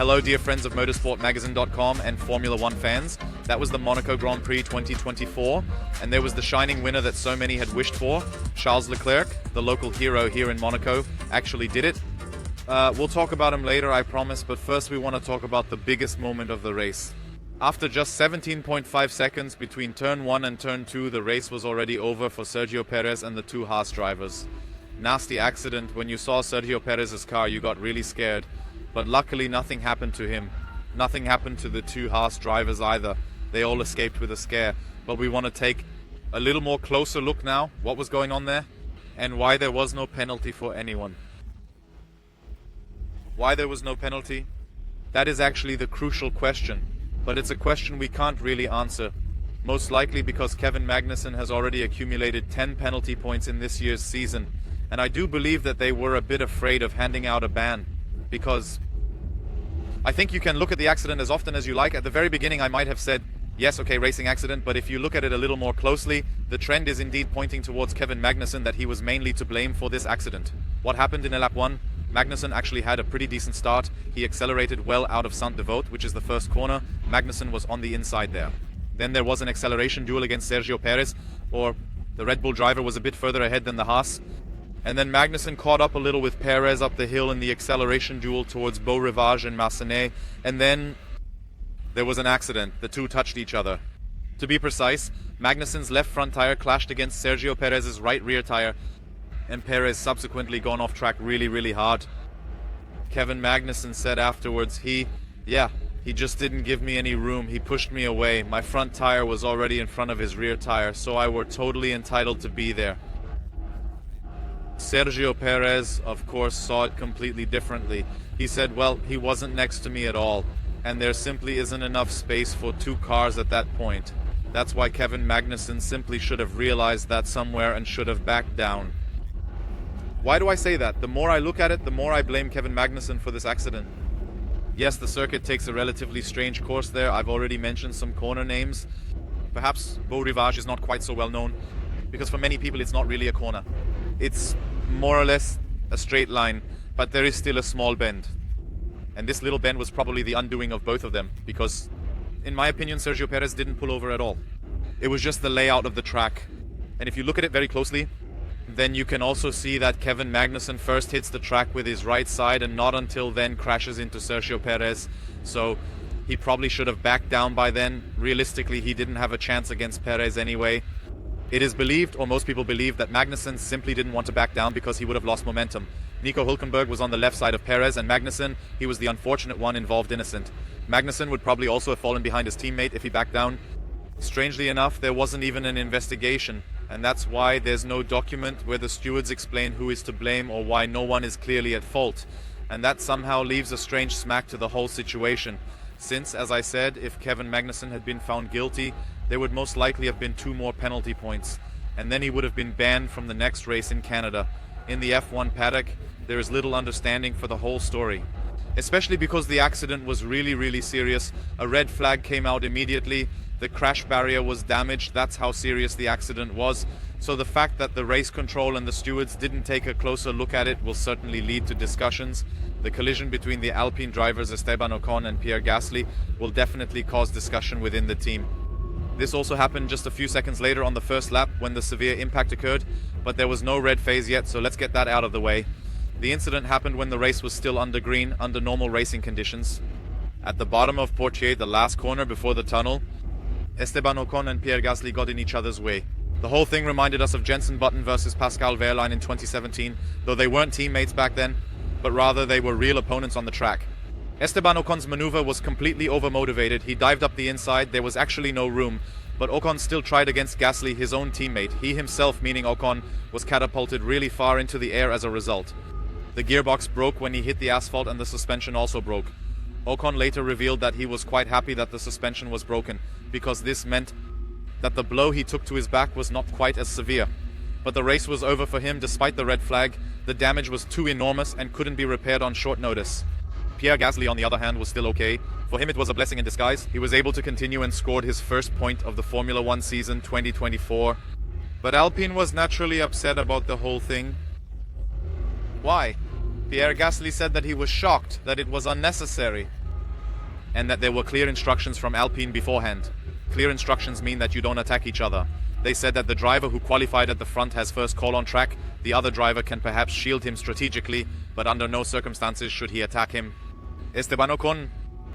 Hello dear friends of Motorsport-Magazin.com and Formula One fans. That was the Monaco Grand Prix 2024, and there was the shining winner that so many had wished for. Charles Leclerc, the local hero here in Monaco, actually did it. We'll talk about him later, I promise, but first we want to talk about the biggest moment of the race. After just 17.5 seconds between turn 1 and turn 2, the race was already over for Sergio Perez and the two Haas drivers. Nasty accident. When you saw Sergio Perez's car, you got really scared. But luckily nothing happened to him. Nothing happened to the two Haas drivers either. They all escaped with a scare. But we want to take a little more closer look now, what was going on there, and why there was no penalty for anyone. Why there was no penalty? That is actually the crucial question. But it's a question we can't really answer. Most likely because Kevin Magnussen has already accumulated 10 penalty points in this year's season. And I do believe that they were a bit afraid of handing out a ban. Because I think you can look at the accident as often as you like. At the very beginning I might have said, yes, okay, racing accident, but if you look at it a little more closely, the trend is indeed pointing towards Kevin Magnussen, that he was mainly to blame for this accident. What happened in lap 1? Magnussen actually had a pretty decent start. He accelerated well out of Saint-Devote, which is the first corner. Magnussen was on the inside there. Then there was an acceleration duel against Sergio Perez, or the Red Bull driver was a bit further ahead than the Haas. And then Magnussen caught up a little with Perez up the hill in the acceleration duel towards Beau Rivage and Massenet. And then there was an accident. The two touched each other. To be precise, Magnussen's left front tire clashed against Sergio Perez's right rear tire, and Perez subsequently gone off track really hard. Kevin Magnussen said afterwards, he just didn't give me any room. He pushed me away. My front tire was already in front of his rear tire, so I were totally entitled to be there. Sergio Perez, of course, saw it completely differently. He said, well, he wasn't next to me at all, and there simply isn't enough space for two cars at that point. That's why Kevin Magnussen simply should have realized that somewhere and should have backed down. Why do I say that? The more I look at it, the more I blame Kevin Magnussen for this accident. Yes, the circuit takes a relatively strange course there. I've already mentioned some corner names. Perhaps Beau Rivage is not quite so well known, because for many people it's not really a corner. It's more or less a straight line, but there is still a small bend. And this little bend was probably the undoing of both of them, because, in my opinion, Sergio Perez didn't pull over at all. It was just the layout of the track. And if you look at it very closely, then you can also see that Kevin Magnussen first hits the track with his right side and not until then crashes into Sergio Perez. So he probably should have backed down by then. Realistically, he didn't have a chance against Perez anyway. It is believed, or most people believe, that Magnussen simply didn't want to back down because he would have lost momentum. Nico Hülkenberg was on the left side of Perez, and Magnussen, he was the unfortunate one involved innocent. Magnussen would probably also have fallen behind his teammate if he backed down. Strangely enough, there wasn't even an investigation, and that's why there's no document where the stewards explain who is to blame or why no one is clearly at fault. And that somehow leaves a strange smack to the whole situation. Since, as I said, if Kevin Magnussen had been found guilty, there would most likely have been 2 more penalty points, and then he would have been banned from the next race in Canada. In the F1 paddock, there is little understanding for the whole story. Especially because the accident was really serious. A red flag came out immediately. The crash barrier was damaged. That's how serious the accident was. So the fact that the race control and the stewards didn't take a closer look at it will certainly lead to discussions. The collision between the Alpine drivers Esteban Ocon and Pierre Gasly will definitely cause discussion within the team. This also happened just a few seconds later on the first lap when the severe impact occurred, but there was no red phase yet, so let's get that out of the way. The incident happened when the race was still under green, under normal racing conditions. At the bottom of Portier, the last corner before the tunnel, Esteban Ocon and Pierre Gasly got in each other's way. The whole thing reminded us of Jenson Button versus Pascal Wehrlein in 2017, though they weren't teammates back then, but rather they were real opponents on the track. Esteban Ocon's maneuver was completely overmotivated. He dived up the inside, there was actually no room, but Ocon still tried against Gasly, his own teammate. He himself, meaning Ocon, was catapulted really far into the air as a result. The gearbox broke when he hit the asphalt and the suspension also broke. Ocon later revealed that he was quite happy that the suspension was broken, because this meant that the blow he took to his back was not quite as severe. But the race was over for him despite the red flag. The damage was too enormous and couldn't be repaired on short notice. Pierre Gasly, on the other hand, was still okay. For him it was a blessing in disguise. He was able to continue and scored his first point of the Formula One season 2024. But Alpine was naturally upset about the whole thing. Why? Pierre Gasly said that he was shocked, that it was unnecessary. and that there were clear instructions from Alpine beforehand. Clear instructions mean that you don't attack each other. They said that the driver who qualified at the front has first call on track, the other driver can perhaps shield him strategically, but under no circumstances should he attack him. Esteban Ocon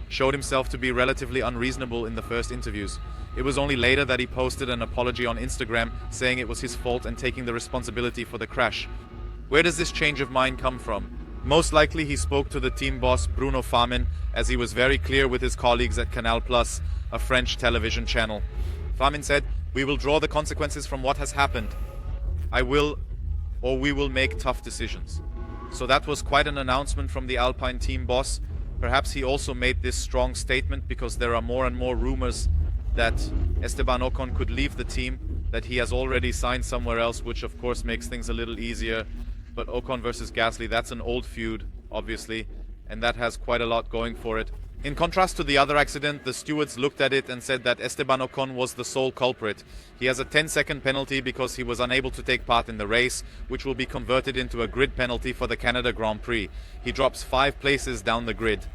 showed himself to be relatively unreasonable in the first interviews. It was only later that he posted an apology on Instagram, saying it was his fault and taking the responsibility for the crash. Where does this change of mind come from? Most likely he spoke to the team boss Bruno Famin, as he was very clear with his colleagues at Canal+, a French television channel. Famin said, "We will draw the consequences from what has happened. We will make tough decisions." So that was quite an announcement from the Alpine team boss. Perhaps he also made this strong statement because there are more and more rumors that Esteban Ocon could leave the team, that he has already signed somewhere else, which of course makes things a little easier. But Ocon versus Gasly, that's an old feud, obviously, and that has quite a lot going for it. In contrast to the other accident, the stewards looked at it and said that Esteban Ocon was the sole culprit. He has a 10-second penalty because he was unable to take part in the race, which will be converted into a grid penalty for the Canada Grand Prix. He drops 5 places down the grid.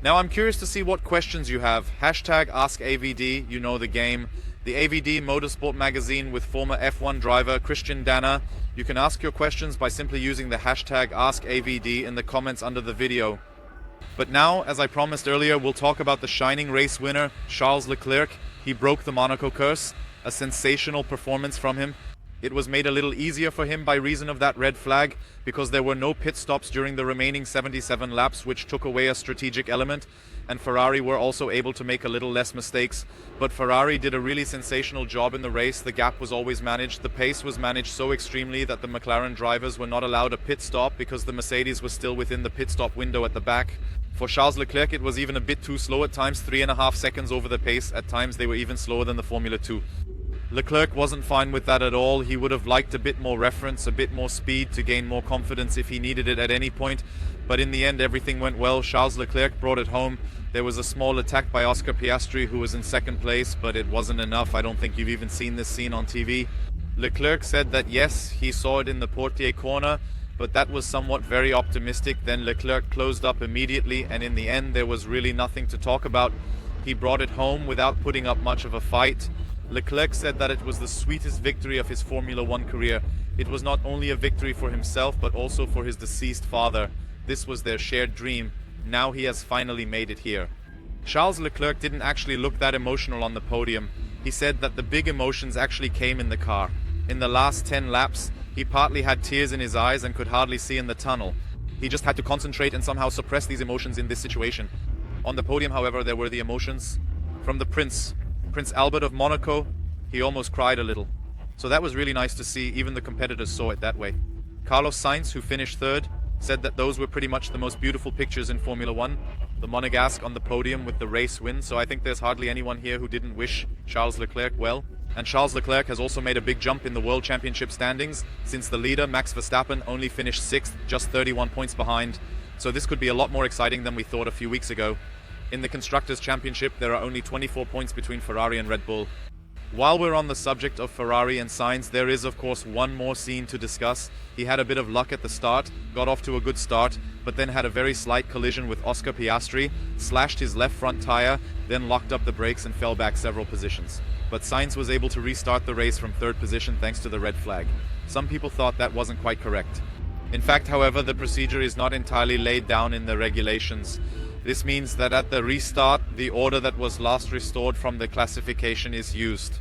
Now I'm curious to see what questions you have. Hashtag AskAVD, you know the game. The AVD Motorsport-Magazin with former F1 driver Christian Danner. You can ask your questions by simply using the hashtag AskAVD in the comments under the video. But now, as I promised earlier, we'll talk about the shining race winner, Charles Leclerc. He broke the Monaco curse. A sensational performance from him. It was made a little easier for him by reason of that red flag, because there were no pit stops during the remaining 77 laps, which took away a strategic element, and Ferrari were also able to make a little less mistakes. But Ferrari did a really sensational job in the race. The gap was always managed. The pace was managed so extremely that the McLaren drivers were not allowed a pit stop because the Mercedes was still within the pit stop window at the back. For Charles Leclerc, it was even a bit too slow at times, 3.5 seconds over the pace. At times they were even slower than the Formula 2. Leclerc wasn't fine with that at all. He would have liked a bit more reference, a bit more speed to gain more confidence if he needed it at any point. But in the end, everything went well. Charles Leclerc brought it home. There was a small attack by Oscar Piastri, who was in second place, but it wasn't enough. I don't think you've even seen this scene on TV. Leclerc said that yes, he saw it in the Portier corner, but that was somewhat very optimistic. Then Leclerc closed up immediately, and in the end, there was really nothing to talk about. He brought it home without putting up much of a fight. Leclerc said that it was the sweetest victory of his Formula 1 career. It was not only a victory for himself, but also for his deceased father. This was their shared dream. Now he has finally made it here. Charles Leclerc didn't actually look that emotional on the podium. He said that the big emotions actually came in the car. In the last 10 laps, he partly had tears in his eyes and could hardly see in the tunnel. He just had to concentrate and somehow suppress these emotions in this situation. On the podium, however, there were the emotions from the Prince Albert of Monaco. He almost cried a little. So that was really nice to see. Even the competitors saw it that way. Carlos Sainz, who finished third, said that those were pretty much the most beautiful pictures in Formula 1. The Monegasque on the podium with the race win. So I think there's hardly anyone here who didn't wish Charles Leclerc well. And Charles Leclerc has also made a big jump in the World Championship standings, since the leader, Max Verstappen, only finished 6th, just 31 points behind. So this could be a lot more exciting than we thought a few weeks ago. In the Constructors' Championship, there are only 24 points between Ferrari and Red Bull. While we're on the subject of Ferrari and Sainz, there is of course one more scene to discuss. He had a bit of luck at the start, got off to a good start, but then had a very slight collision with Oscar Piastri, slashed his left front tire, then locked up the brakes and fell back several positions. But Sainz was able to restart the race from third position thanks to the red flag. Some people thought that wasn't quite correct. In fact, however, the procedure is not entirely laid down in the regulations. This means that at the restart, the order that was last restored from the classification is used.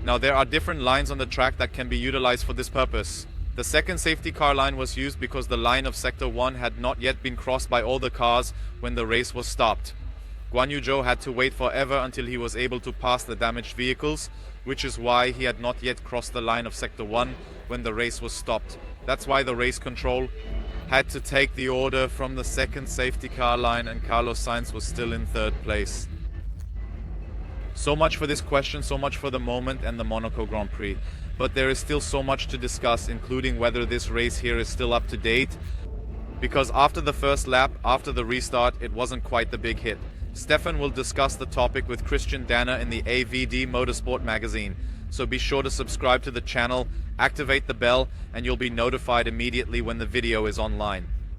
Now, there are different lines on the track that can be utilized for this purpose. The second safety car line was used because the line of Sector 1 had not yet been crossed by all the cars when the race was stopped. Guan Yu Zhou had to wait forever until he was able to pass the damaged vehicles, which is why he had not yet crossed the line of Sector 1 when the race was stopped. That's why the race control had to take the order from the second safety car line, and Carlos Sainz was still in third place. So much for this question, so much for the moment and the Monaco Grand Prix. But there is still so much to discuss, including whether this race here is still up to date. Because after the first lap, after the restart, it wasn't quite the big hit. Stefan will discuss the topic with Christian Danner in the AVD Motorsport-Magazin. So be sure to subscribe to the channel, activate the bell, and you'll be notified immediately when the video is online.